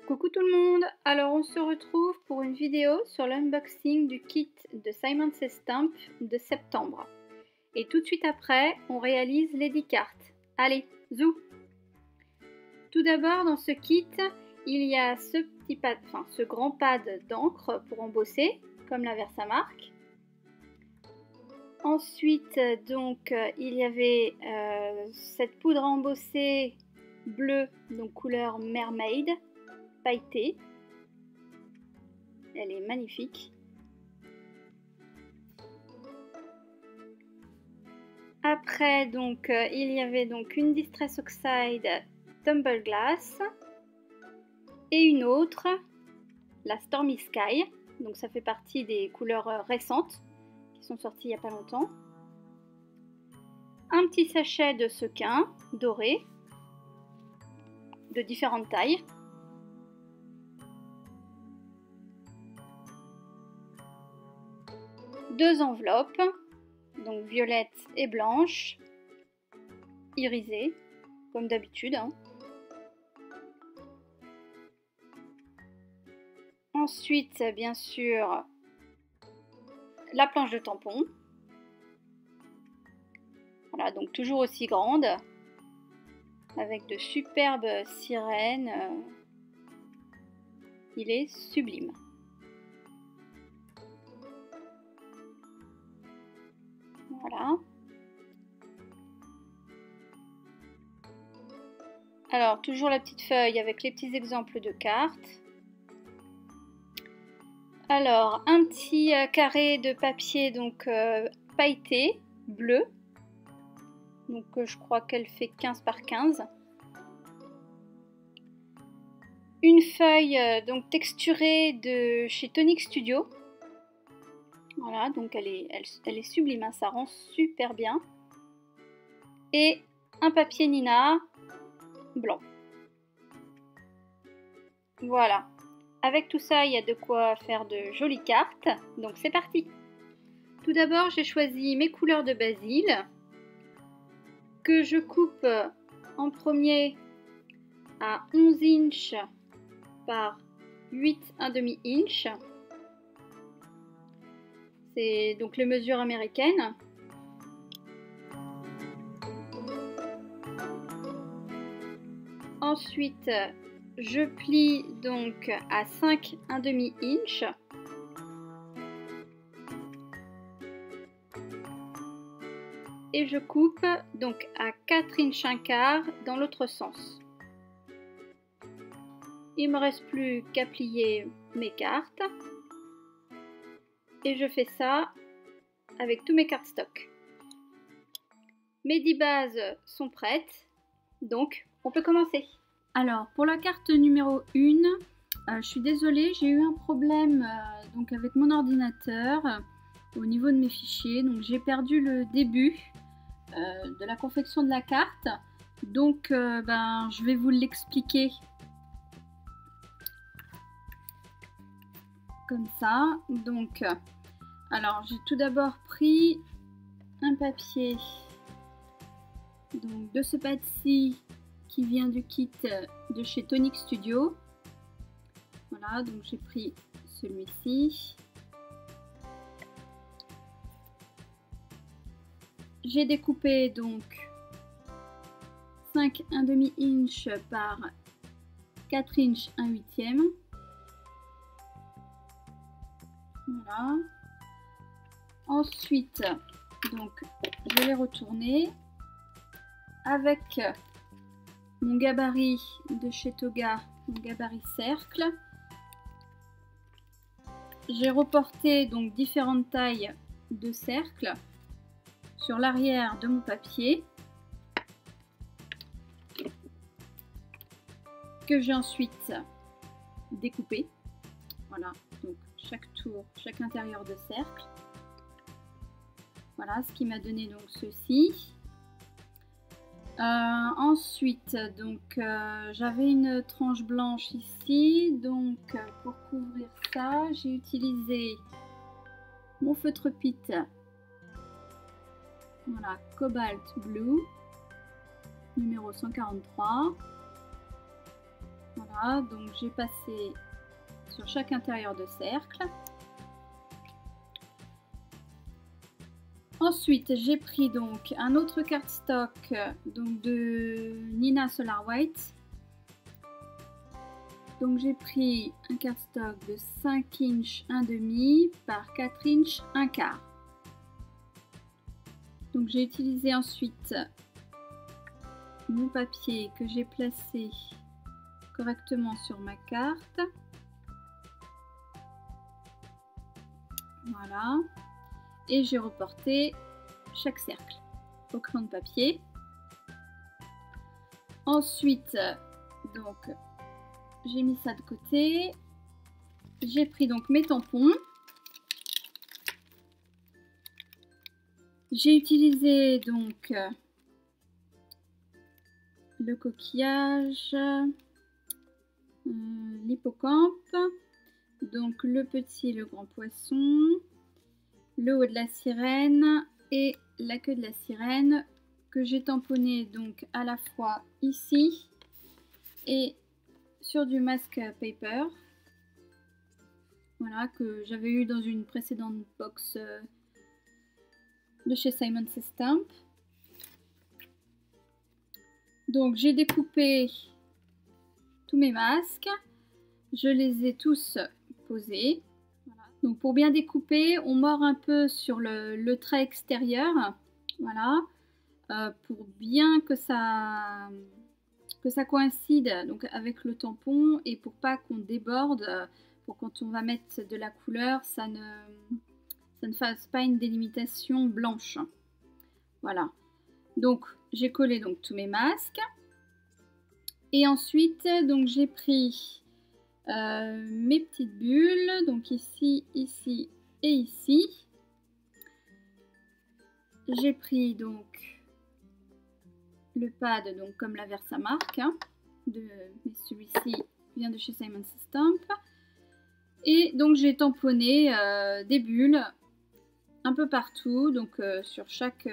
Coucou tout le monde, alors on se retrouve pour une vidéo sur l'unboxing du kit de Simon Says Stamp de septembre. Et tout de suite après, on réalise les 10 cartes. Allez, zou! Tout d'abord dans ce kit, il y a ce petit pad, ce grand pad d'encre pour embosser, comme la Versamark. Ensuite, donc, il y avait cette poudre à embosser bleue, donc couleur Mermaid, pailletée. Elle est magnifique. Après, donc, il y avait donc une Distress Oxide Tumble Glass et une autre, la Stormy Sky. Donc, ça fait partie des couleurs récentes qui sont sorties il n'y a pas longtemps. Un petit sachet de sequin doré de différentes tailles. Deux enveloppes, donc violette et blanche, irisées, comme d'habitude. Ensuite, bien sûr, la planche de tampon. Voilà, donc toujours aussi grande, avec de superbes sirènes. Il est sublime. Voilà. Alors, toujours la petite feuille avec les petits exemples de cartes. Alors, un petit carré de papier donc pailleté, bleu. Donc, je crois qu'elle fait 15 par 15. Une feuille donc texturée de chez Tonic Studio. Voilà, donc elle est sublime, hein, ça rend super bien. Et un papier Nina blanc. Voilà. Avec tout ça, il y a de quoi faire de jolies cartes. Donc c'est parti. Tout d'abord, j'ai choisi mes couleurs de Basile que je coupe en premier à 11 inches par 8 1/2 inch. C'est donc les mesures américaines. Ensuite, je plie donc à 5 1/2 inch. Et je coupe donc à 4 inch 1/4 dans l'autre sens. Il me reste plus qu'à plier mes cartes. Et je fais ça avec tous mes cardstock. Mes 10 bases sont prêtes, donc on peut commencer. Alors pour la carte numéro 1, je suis désolée, j'ai eu un problème donc avec mon ordinateur au niveau de mes fichiers. Donc j'ai perdu le début de la confection de la carte. Donc je vais vous l'expliquer comme ça. Donc alors j'ai tout d'abord pris un papier donc de ce pad-ci qui vient du kit de chez Tonic Studio. Voilà, donc j'ai pris celui-ci. J'ai découpé donc 5 1/2 inch par 4 inch 1/8. Voilà. Ensuite, donc, je vais les retourner avec mon gabarit de chez Toga, mon gabarit cercle. J'ai reporté donc différentes tailles de cercles sur l'arrière de mon papier que j'ai ensuite découpé. Voilà, donc chaque tour, chaque intérieur de cercle. Voilà ce qui m'a donné donc ceci. Ensuite, donc j'avais une tranche blanche ici, donc pour couvrir ça, j'ai utilisé mon feutre Pitt, voilà, Cobalt Blue, numéro 143. Voilà, Voilà, donc j'ai passé sur chaque intérieur de cercle. Ensuite, j'ai pris donc un autre cardstock donc de Nina Solar White. Donc j'ai pris un cardstock de 5 inches 1/2 par 4 inches 1/4. Donc j'ai utilisé ensuite mon papier que j'ai placé correctement sur ma carte. Voilà. Et j'ai reporté chaque cercle au crayon de papier. Ensuite, donc, j'ai mis ça de côté. J'ai pris donc mes tampons. J'ai utilisé donc le coquillage, l'hippocampe, donc le petit et le grand poisson, le haut de la sirène et la queue de la sirène que j'ai tamponné donc à la fois ici et sur du masque paper, voilà, que j'avais eu dans une précédente box de chez Simon Says Stamp. Donc j'ai découpé tous mes masques, je les ai tous posés. Donc pour bien découper, on mord un peu sur le trait extérieur, voilà, pour bien que ça coïncide donc avec le tampon et pour pas qu'on déborde, pour quand on va mettre de la couleur, ça ne fasse pas une délimitation blanche. Voilà. Donc j'ai collé donc tous mes masques et ensuite donc j'ai pris mes petites bulles, donc ici, ici et ici. J'ai pris donc le pad, donc comme la Versamark, hein, mais celui-ci vient de chez Simon Says Stamp. Et donc j'ai tamponné des bulles un peu partout, donc sur chaque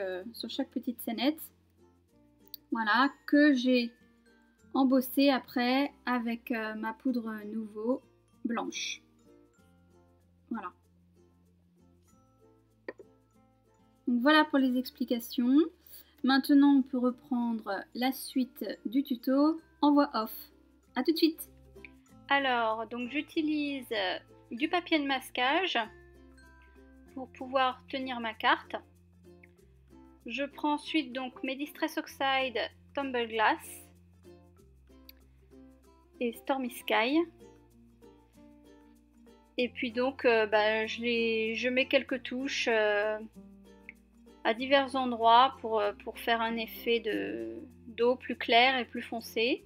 petite scénette. Voilà, que j'ai embossé après avec ma poudre Nouveau blanche. Voilà. Donc voilà pour les explications. Maintenant on peut reprendre la suite du tuto en voix off. A tout de suite. Alors donc j'utilise du papier de masquage pour pouvoir tenir ma carte. Je prends ensuite donc mes Distress Oxide Tumble Glass et Stormy Sky. Et puis donc je mets quelques touches à divers endroits pour faire un effet d'eau plus clair et plus foncé.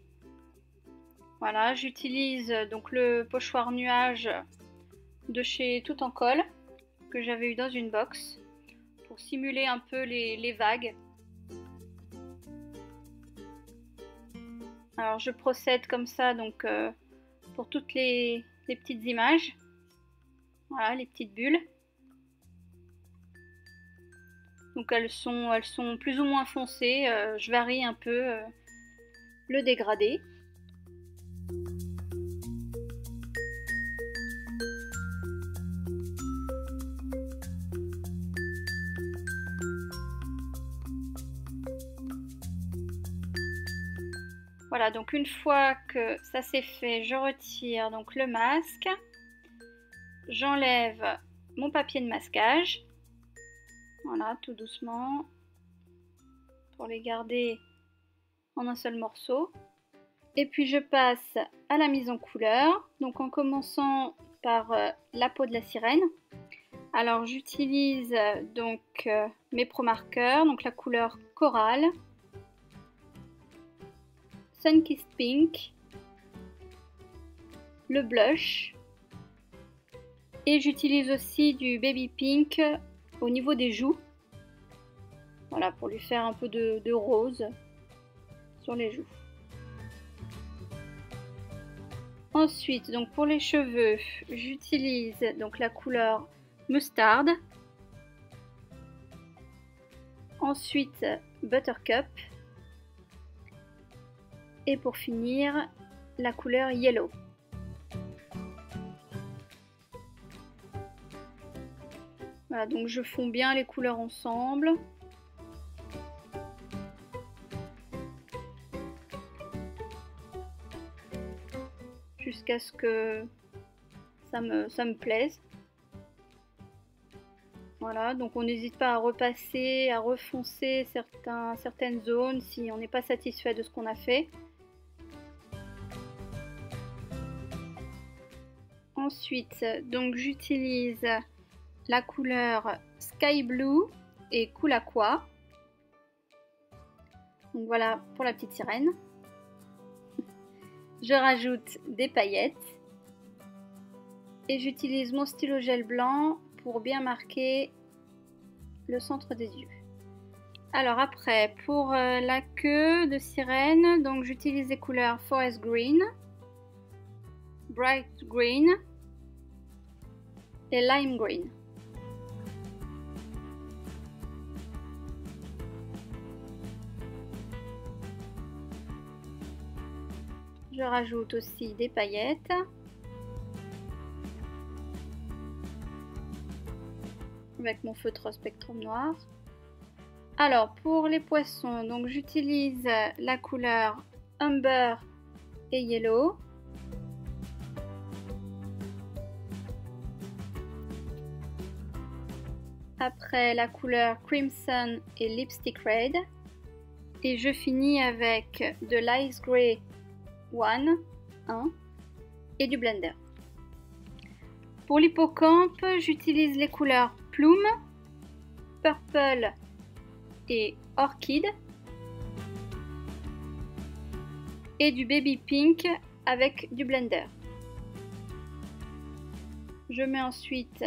Voilà, j'utilise donc le pochoir nuage de chez Tout en Colle que j'avais eu dans une box pour simuler un peu les vagues. Alors je procède comme ça donc pour toutes les petites images. Voilà, les petites bulles. Donc elles sont plus ou moins foncées. Je varie un peu le dégradé. Voilà, donc une fois que ça c'est fait, je retire donc le masque. J'enlève mon papier de masquage. Voilà, tout doucement. Pour les garder en un seul morceau. Et puis je passe à la mise en couleur. Donc en commençant par la peau de la sirène. Alors j'utilise donc mes Pro Markers, donc la couleur Coral. Sunkissed Pink, le blush et j'utilise aussi du Baby Pink au niveau des joues, voilà, pour lui faire un peu de rose sur les joues. Ensuite, donc pour les cheveux, j'utilise donc la couleur Mustard, ensuite Buttercup. Et pour finir, la couleur Yellow. Voilà, donc je fonds bien les couleurs ensemble. Jusqu'à ce que ça me plaise. Voilà, donc on n'hésite pas à repasser, à refoncer certaines zones si on n'est pas satisfait de ce qu'on a fait. Ensuite, donc j'utilise la couleur Sky Blue et Cool Aqua. Donc voilà pour la petite sirène. Je rajoute des paillettes et j'utilise mon stylo gel blanc pour bien marquer le centre des yeux. Alors après, pour la queue de sirène, donc j'utilise les couleurs Forest Green, Bright Green et Lime Green. Je rajoute aussi des paillettes. Avec mon feutre Spectrum noir. Alors pour les poissons, donc j'utilise la couleur Umber et Yellow. Après la couleur Crimson et Lipstick Red. Et je finis avec de l'Ice Grey 1 et du blender. Pour l'hippocampe, j'utilise les couleurs Plume, Purple et Orchid et du Baby Pink avec du blender. Je mets ensuite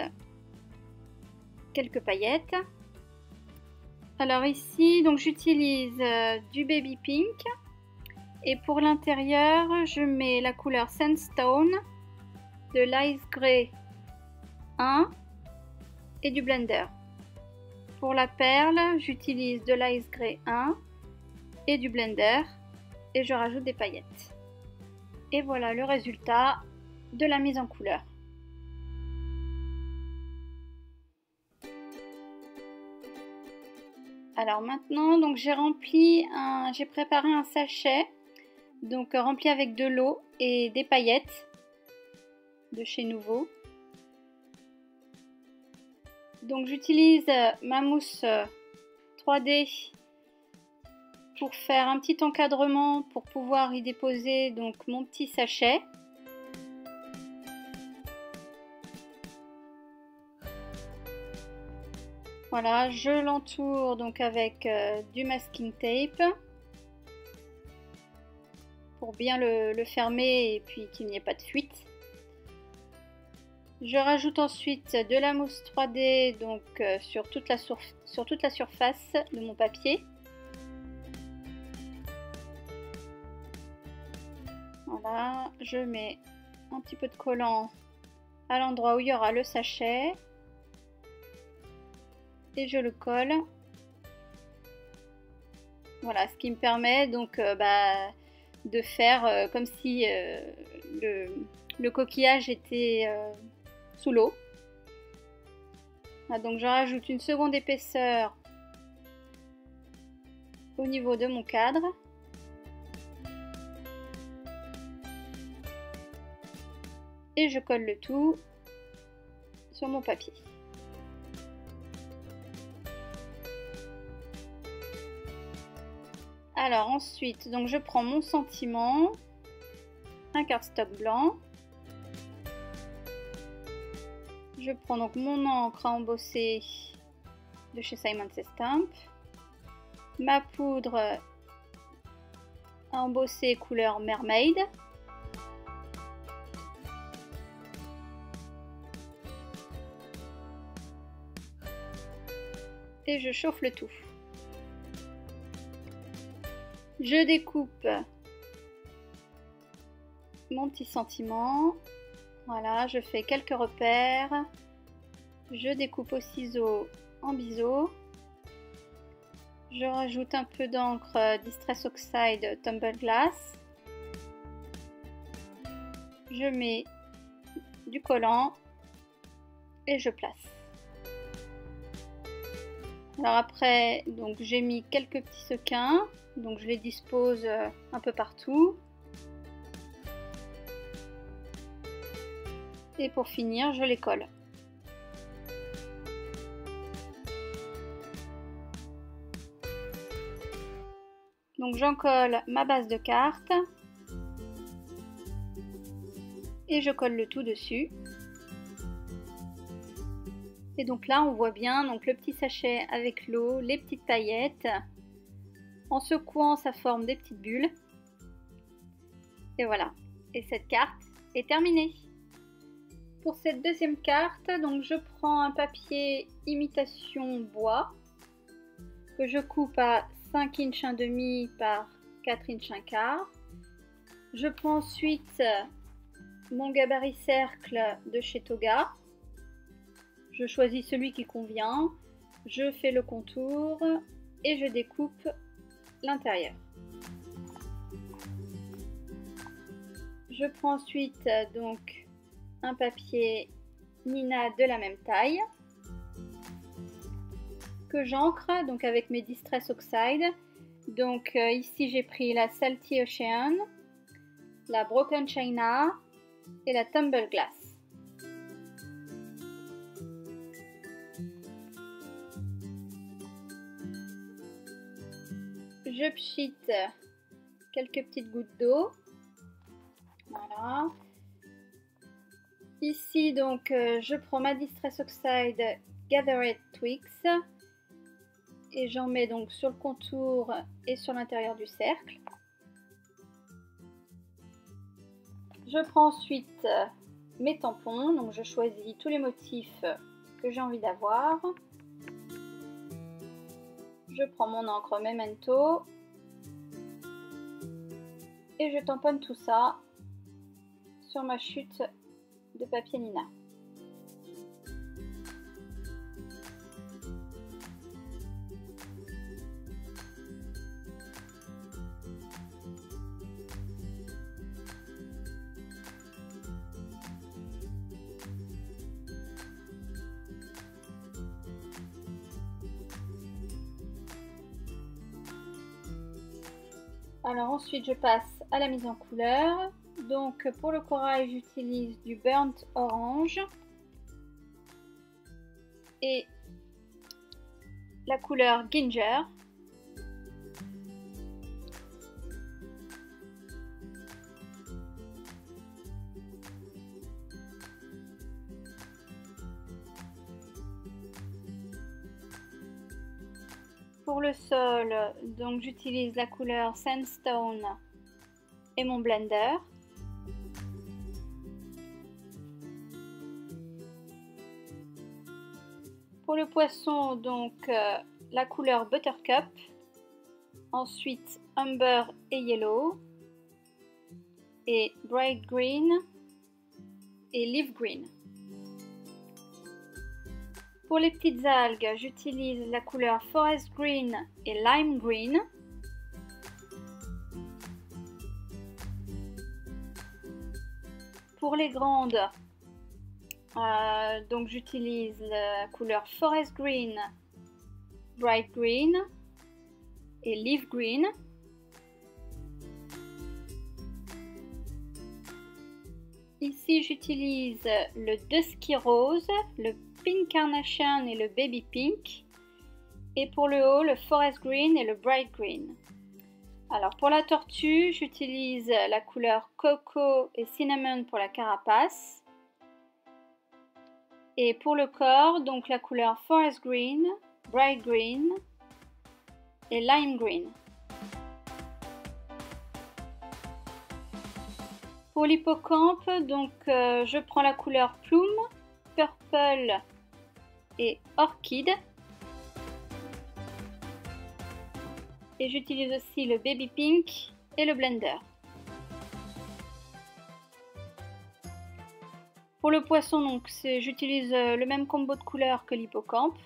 quelques paillettes. Alors ici, donc j'utilise du Baby Pink et pour l'intérieur, je mets la couleur Sandstone, de l'Ice Grey 1 et du blender. Pour la perle, j'utilise de l'Ice Grey 1 et du blender et je rajoute des paillettes. Et voilà le résultat de la mise en couleur. Alors maintenant, donc j'ai préparé un sachet, donc rempli avec de l'eau et des paillettes de chez Nouveau. Donc j'utilise ma mousse 3D pour faire un petit encadrement pour pouvoir y déposer donc mon petit sachet. Voilà, je l'entoure donc avec du masking tape pour bien le fermer et puis qu'il n'y ait pas de fuite. Je rajoute ensuite de la mousse 3D donc sur toute la surface de mon papier. Voilà, je mets un petit peu de collant à l'endroit où il y aura le sachet et je le colle. Voilà, ce qui me permet donc de faire comme si le coquillage était sous l'eau. Donc je rajoute une seconde épaisseur au niveau de mon cadre. Et je colle le tout sur mon papier. Alors ensuite, donc je prends mon sentiment, un cardstock blanc. Je prends donc mon encre à embosser de chez Simon Says Stamp, ma poudre à embosser couleur Mermaid, et je chauffe le tout. Je découpe mon petit sentiment. Voilà, je fais quelques repères. Je découpe au ciseau en biseau. Je rajoute un peu d'encre Distress Oxide Tumble Glass. je mets du collant et je place. Alors après, donc j'ai mis quelques petits sequins, donc je les dispose un peu partout. Et pour finir, je les colle. Donc j'en colle ma base de carte et je colle le tout dessus. Et donc là on voit bien donc le petit sachet avec l'eau, les petites paillettes. En secouant ça forme des petites bulles. Et voilà. Et cette carte est terminée. Pour cette deuxième carte, donc je prends un papier imitation bois que je coupe à 5 inches 1/2 par 4 inches 1/4. Je prends ensuite mon gabarit cercle de chez Toga. Je choisis celui qui convient. Je fais le contour et je découpe l'intérieur. Je prends ensuite donc un papier Nina de la même taille que j'encre donc avec mes Distress Oxide. Donc ici j'ai pris la Salty Ocean, la Broken China et la Tumble Glass. Je pchite quelques petites gouttes d'eau. Voilà. Ici donc je prends ma Distress Oxide Gathered Twigs et j'en mets donc sur le contour et sur l'intérieur du cercle. Je prends ensuite mes tampons, donc je choisis tous les motifs que j'ai envie d'avoir. Je prends mon encre Memento et je tamponne tout ça sur ma chute de papier Nina. Alors ensuite je passe à la mise en couleur. Donc pour le corail j'utilise du burnt orange et la couleur ginger. Pour le sol, donc j'utilise la couleur Sandstone et mon blender. Pour le poisson, donc la couleur Buttercup, ensuite Umber et Yellow, et Bright Green et Leaf Green. Pour les petites algues, j'utilise la couleur Forest Green et Lime Green. Pour les grandes, donc j'utilise la couleur Forest Green, Bright Green et Leaf Green. Ici j'utilise le Dusky Rose, le Pink Carnation et le Baby Pink. Et pour le haut, le Forest Green et le Bright Green. Alors pour la tortue, j'utilise la couleur Cocoa et Cinnamon pour la carapace. Et pour le corps, donc la couleur Forest Green, Bright Green et Lime Green. Pour l'hippocampe, donc je prends la couleur Plume, Purple et Orchid. Et j'utilise aussi le Baby Pink et le blender. Pour le poisson, donc j'utilise le même combo de couleurs que l'hippocampe.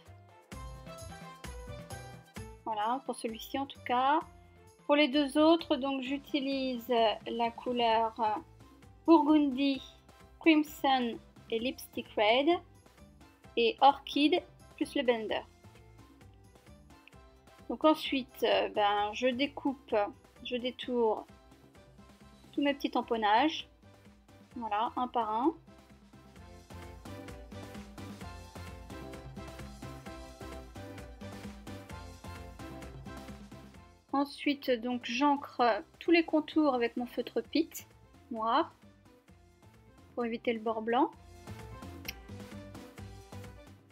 Voilà, pour celui-ci en tout cas. Pour les deux autres, donc j'utilise la couleur Burgundy, Crimson et Lipstick Red, et Orchid plus le Bender. Donc ensuite, je découpe, je détourne tous mes petits tamponnages, voilà, un par un. Ensuite, donc j'encre tous les contours avec mon feutre Pitt noir pour éviter le bord blanc.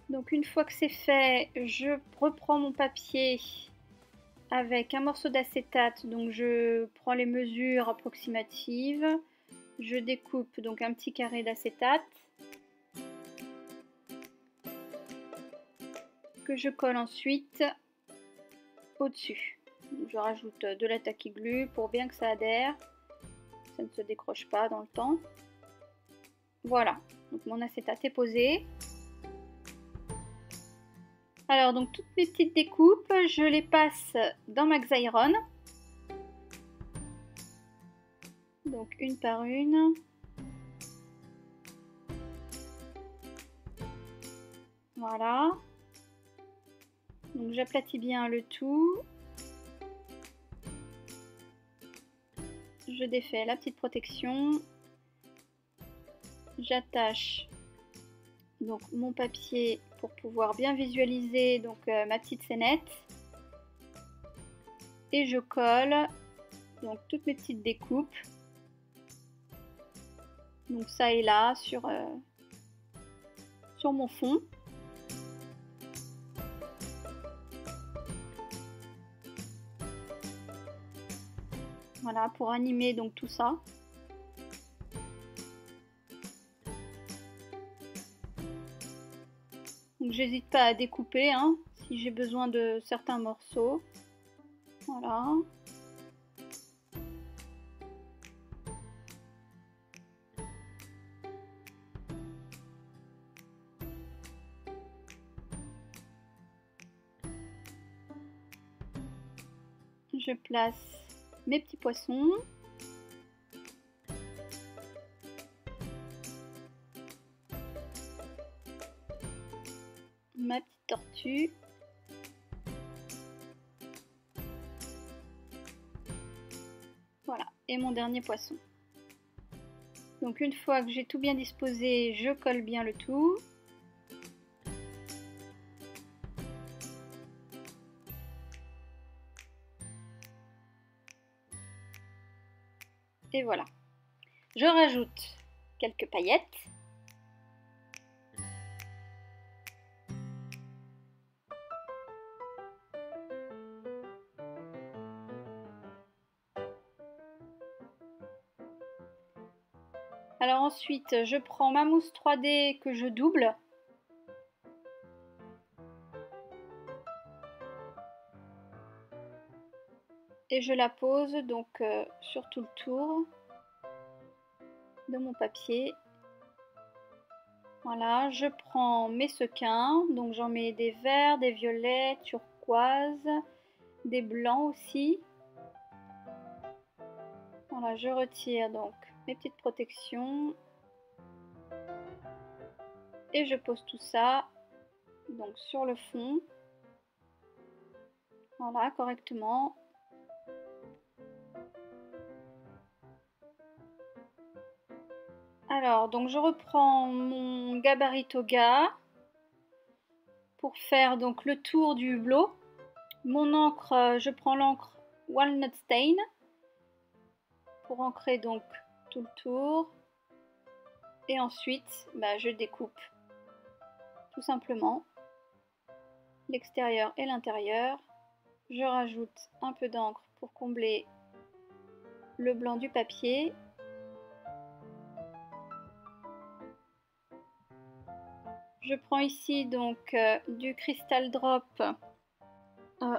Donc une fois que c'est fait, je reprends mon papier avec un morceau d'acétate. Donc je prends les mesures approximatives. Je découpe donc un petit carré d'acétate que je colle ensuite au-dessus. Je rajoute de la tacky glue pour bien que ça adhère, ça ne se décroche pas dans le temps. Voilà, donc mon acétate est posé. Alors donc toutes mes petites découpes, je les passe dans ma Xyron. Donc une par une. Voilà. Donc j'aplatis bien le tout. Je défais la petite protection. J'attache donc mon papier pour pouvoir bien visualiser donc ma petite scénette. Et je colle donc toutes mes petites découpes. Donc ça et là sur mon fond. Voilà, pour animer donc tout ça. Donc j'hésite pas à découper hein, si j'ai besoin de certains morceaux. Voilà. Je place mes petits poissons. Ma petite tortue. Voilà, et mon dernier poisson. Donc une fois que j'ai tout bien disposé, je colle bien le tout. Et voilà. Je rajoute quelques paillettes. Alors ensuite, je prends ma mousse 3D que je double. Et je la pose donc sur tout le tour de mon papier. Voilà, je prends mes sequins, donc j'en mets des verts, des violets, turquoise, des blancs aussi. Voilà, je retire donc mes petites protections et je pose tout ça donc sur le fond. Voilà, correctement. Alors, donc je reprends mon gabarit toga pour faire donc le tour du hublot. Mon encre, je prends l'encre Walnut Stain pour ancrer donc tout le tour. Et ensuite, je découpe tout simplement l'extérieur et l'intérieur. Je rajoute un peu d'encre pour combler le blanc du papier. Je prends ici donc du Crystal Drop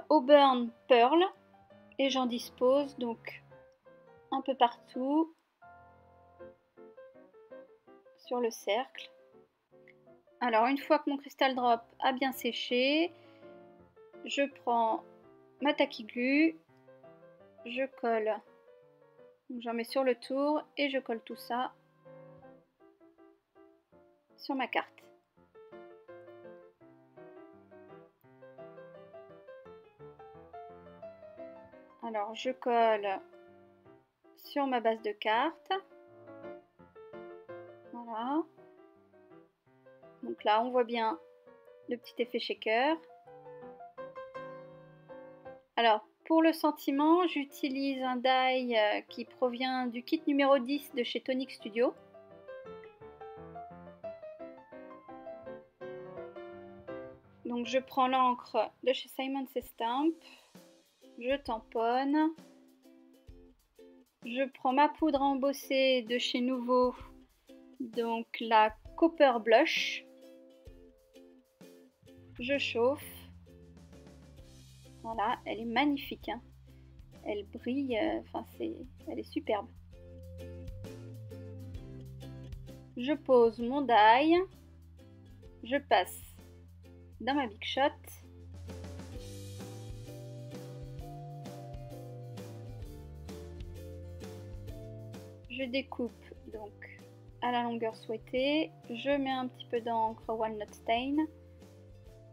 Auburn Pearl et j'en dispose donc un peu partout sur le cercle. Alors une fois que mon Crystal Drop a bien séché, je prends ma tacky glue, je colle, j'en mets sur le tour et je colle tout ça sur ma carte. Alors je colle sur ma base de carte. Voilà. Donc là on voit bien le petit effet shaker. Alors pour le sentiment, j'utilise un die qui provient du kit numéro 10 de chez Tonic Studio. Donc je prends l'encre de chez Simon Says Stamp, je tamponne, je prends ma poudre à embosser de chez Nouveau, donc la Copper Blush, je chauffe, voilà, elle est magnifique, hein. Elle brille, elle est superbe. Je pose mon die, je passe dans ma Big Shot. Je découpe donc à la longueur souhaitée. Je mets un petit peu d'encre Walnut Stain,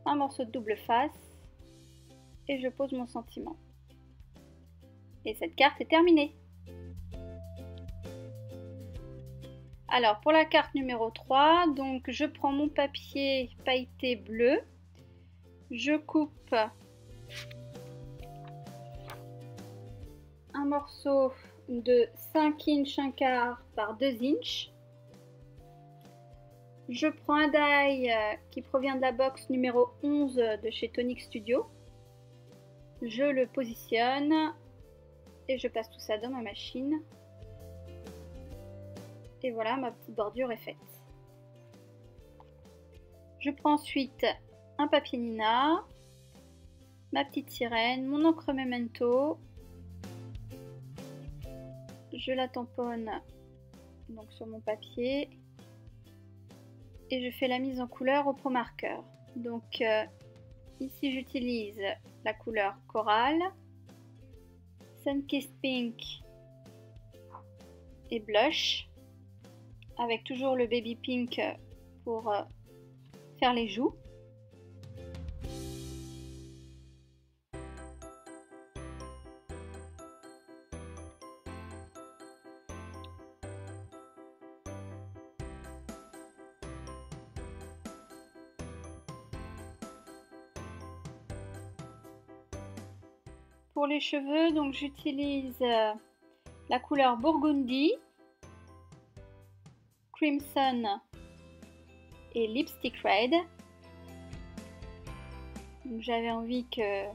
un morceau de double face et je pose mon sentiment. Et cette carte est terminée. Alors pour la carte numéro 3, donc je prends mon papier pailleté bleu, je coupe un morceau de 5 inches 1 quart par 2 inches. Je prends un die qui provient de la box numéro 11 de chez Tonic Studio. Je le positionne et je passe tout ça dans ma machine. Et voilà, ma petite bordure est faite. Je prends ensuite un papier Nina, ma petite sirène, mon encre Memento. Je la tamponne donc sur mon papier et je fais la mise en couleur au Pro Marker. Donc ici j'utilise la couleur Coral, Sunkissed Pink et Blush, avec toujours le Baby Pink pour faire les joues. Pour les cheveux, donc j'utilise la couleur Burgundy, Crimson et Lipstick Red. J'avais envie que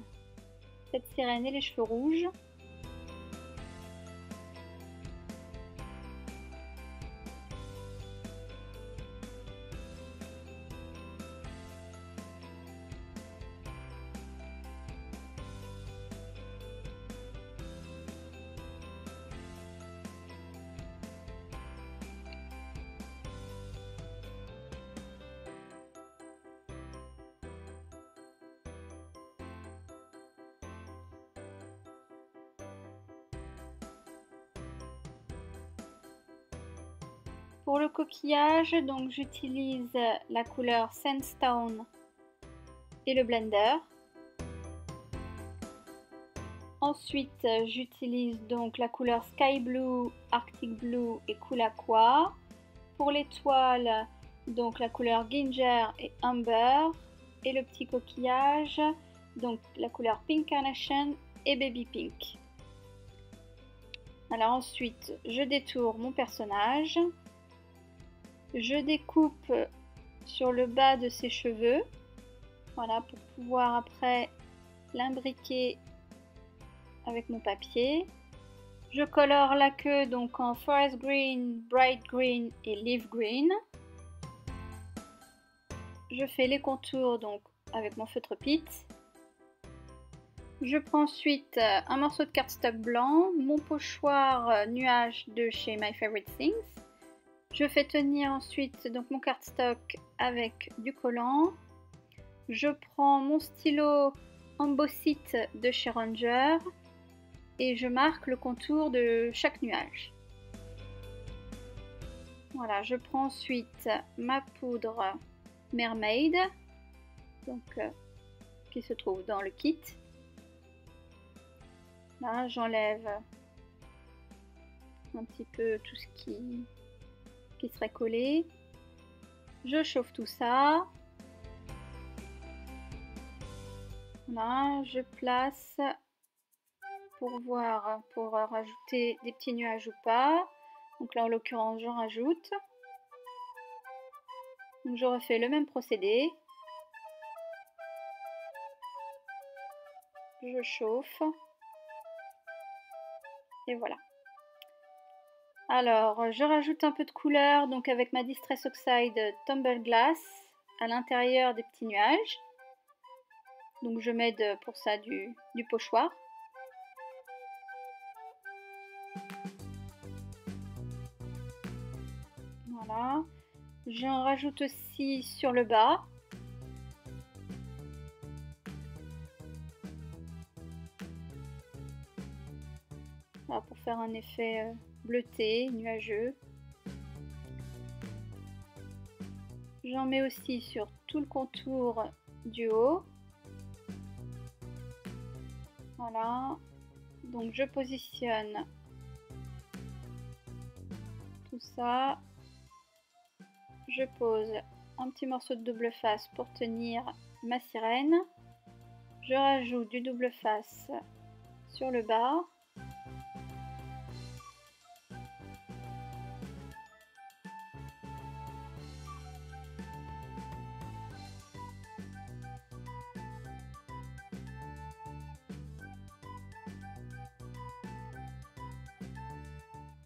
cette sirène ait les cheveux rouges. Pour le coquillage, donc j'utilise la couleur Sandstone et le blender. Ensuite, j'utilise donc la couleur Sky Blue, Arctic Blue et Cool Aqua. Pour l'étoile, donc la couleur Ginger et Amber. Et le petit coquillage, donc la couleur Pink Carnation et Baby Pink. Alors ensuite, je détourne mon personnage. Je découpe sur le bas de ses cheveux, voilà, pour pouvoir après l'imbriquer avec mon papier. Je colore la queue donc en Forest Green, Bright Green et Leaf Green. Je fais les contours donc avec mon feutre Pitt. Je prends ensuite un morceau de cardstock blanc, mon pochoir nuage de chez My Favorite Things. Je fais tenir ensuite donc mon cardstock avec du collant. Je prends mon stylo Embossite de chez Ranger et je marque le contour de chaque nuage. Voilà, je prends ensuite ma poudre Mermaid, donc qui se trouve dans le kit. Là, j'enlève un petit peu tout ce qui serait collé. Je chauffe tout ça. Voilà, je place pour voir, pour rajouter des petits nuages ou pas. Donc là, en l'occurrence, j'en rajoute. Donc je refais le même procédé. Je chauffe. Et voilà. Alors, je rajoute un peu de couleur, donc avec ma Distress Oxide Tumble Glass à l'intérieur des petits nuages. Donc je mets pour ça du pochoir. Voilà. J'en rajoute aussi sur le bas. Voilà, pour faire un effet bleuté, nuageux. J'en mets aussi sur tout le contour du haut. Voilà. Donc je positionne tout ça. Je pose un petit morceau de double face pour tenir ma sirène. Je rajoute du double face sur le bas.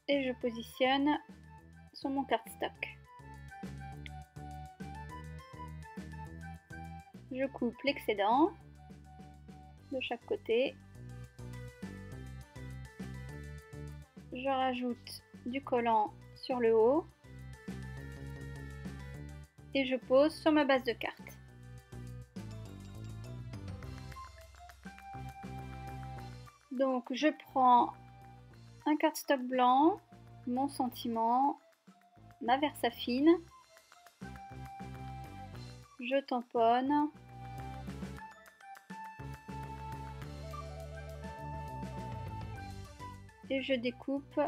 Et je positionne sur mon cardstock. Je coupe l'excédent de chaque côté. Je rajoute du collant sur le haut. Et je pose sur ma base de carte. Donc je prends un cardstock blanc, mon sentiment, ma Versafine. Je tamponne. Et je découpe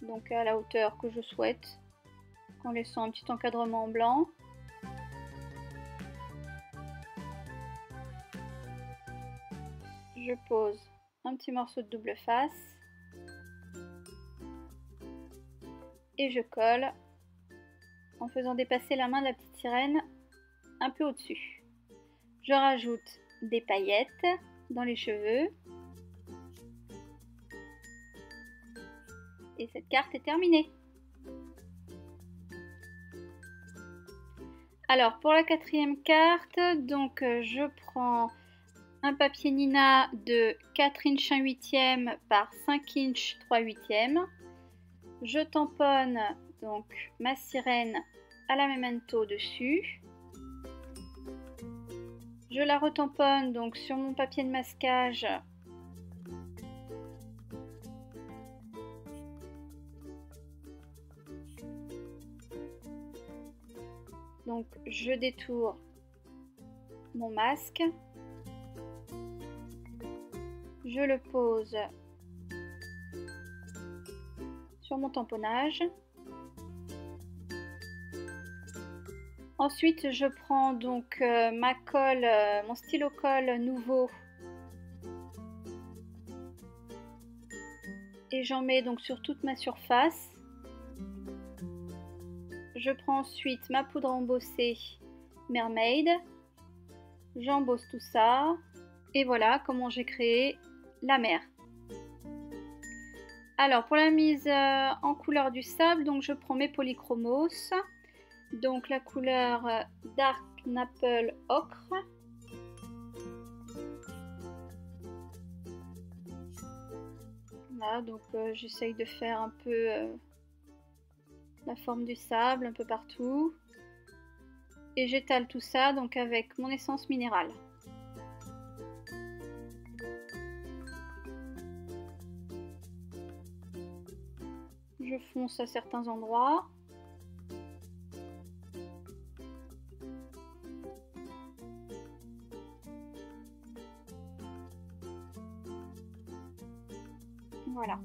donc à la hauteur que je souhaite, en laissant un petit encadrement en blanc. Je pose un petit morceau de double face et je colle en faisant dépasser la main de la petite sirène un peu au-dessus. Je rajoute des paillettes dans les cheveux. Et cette carte est terminée. Alors pour la quatrième carte, donc je prends un papier Nina de 4 inches 1/8 par 5 inches 3/8. Je tamponne donc ma sirène à la Memento dessus. Je la retamponne donc sur mon papier de masquage. Donc je détourne mon masque. Je le pose sur mon tamponnage. Ensuite, je prends donc ma colle, mon stylo colle nouveau. Et j'en mets donc sur toute ma surface. Je prends ensuite ma poudre embossée Mermaid. J'embosse tout ça. Et voilà comment j'ai créé la mer. Alors pour la mise en couleur du sable, donc je prends mes polychromos. Donc la couleur Dark Maple Ocre. Voilà, donc j'essaye de faire un peu la forme du sable un peu partout. Et j'étale tout ça donc avec mon essence minérale. Je fonce à certains endroits. Voilà.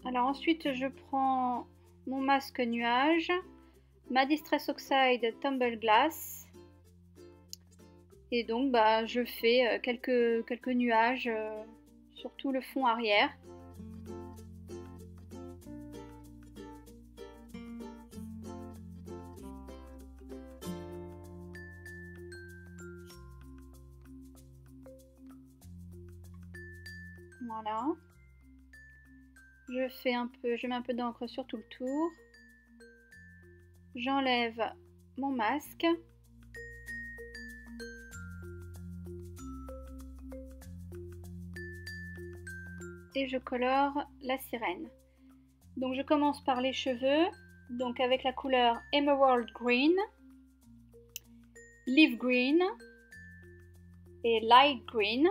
Alors ensuite je prends mon masque nuage, ma Distress Oxide Tumble Glass et donc je fais quelques nuages sur tout le fond arrière. Voilà. Je mets un peu d'encre sur tout le tour. J'enlève mon masque. Et je colore la sirène. Donc je commence par les cheveux, donc avec la couleur Emerald Green, Leaf Green et Light Green.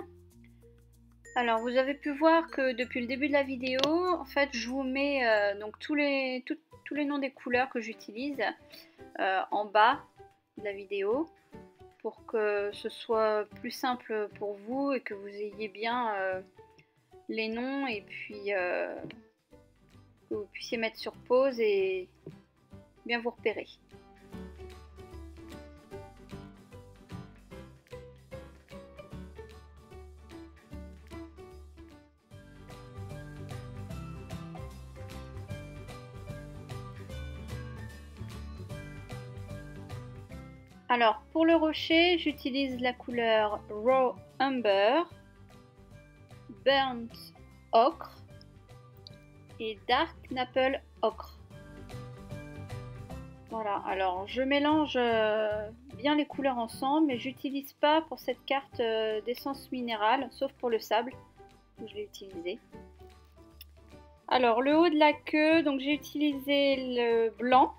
Alors vous avez pu voir que depuis le début de la vidéo, en fait je vous mets donc tous les noms des couleurs que j'utilise en bas de la vidéo pour que ce soit plus simple pour vous et que vous ayez bien les noms et puis que vous puissiez mettre sur pause et bien vous repérer. Alors pour le rocher, j'utilise la couleur Raw Umber, Burnt Ochre et Dark Maple Ochre. Voilà, alors je mélange bien les couleurs ensemble, mais j'utilise pas pour cette carte d'essence minérale, sauf pour le sable, où je l'ai utilisé. Alors le haut de la queue, donc j'ai utilisé le blanc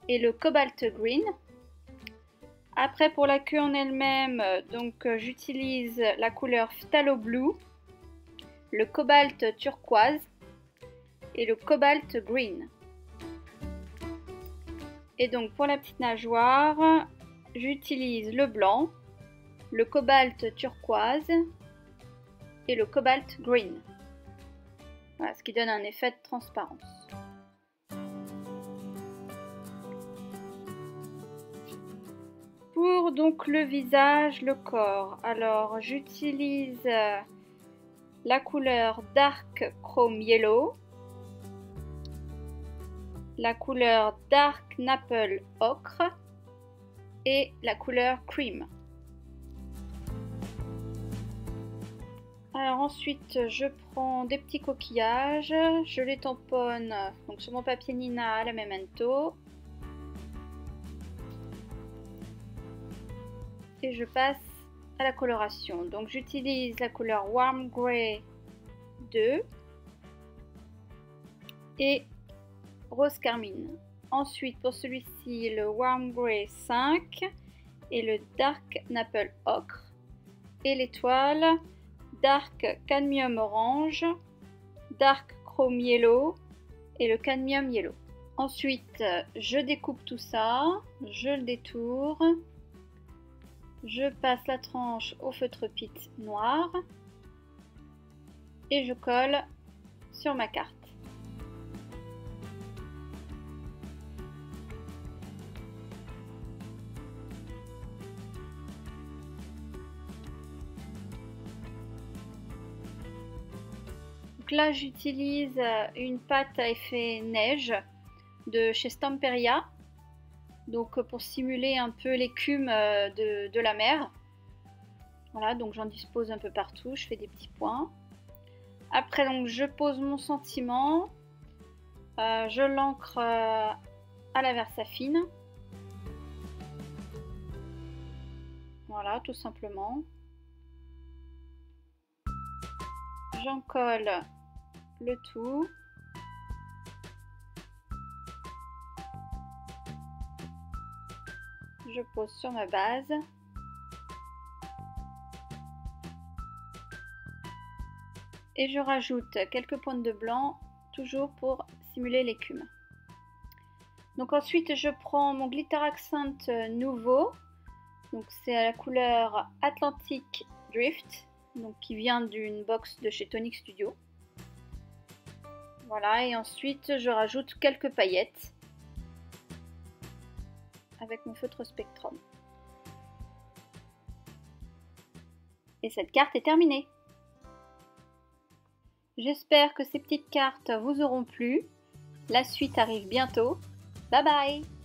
et le cobalt green. Après pour la queue en elle-même, donc j'utilise la couleur Phthalo Blue, le cobalt turquoise et le cobalt green. Et donc pour la petite nageoire, j'utilise le blanc, le cobalt turquoise et le cobalt green. Voilà, ce qui donne un effet de transparence. Pour donc le visage, le corps, alors j'utilise la couleur Dark Chrome Yellow, la couleur Dark Maple Ocre et la couleur Cream. Alors ensuite je prends des petits coquillages, je les tamponne donc sur mon papier Nina à la Memento et je passe à la coloration. Donc j'utilise la couleur Warm Grey 2 et Rose Carmine. Ensuite pour celui-ci le Warm Grey 5 et le Dark Maple Ocre et l'étoile Dark Cadmium Orange, Dark Chrome Yellow et le Cadmium Yellow. Ensuite je découpe tout ça, je le détourne, je passe la tranche au feutre pit noir et je colle sur ma carte. Donc là j'utilise une pâte à effet neige de chez Stamperia, donc pour simuler un peu l'écume de la mer. Voilà, donc j'en dispose un peu partout, je fais des petits points. Après donc je pose mon sentiment, je l'ancre à la Versafine. Voilà, tout simplement. J'en colle le tout. Je pose sur ma base. Et je rajoute quelques pointes de blanc, toujours pour simuler l'écume. Donc ensuite je prends mon glitter accent nouveau. Donc c'est à la couleur Atlantic Drift. donc qui vient d'une box de chez Tonic Studio. Voilà, et ensuite je rajoute quelques paillettes avec mon feutre Spectrum. Et cette carte est terminée. J'espère que ces petites cartes vous auront plu. La suite arrive bientôt. Bye bye!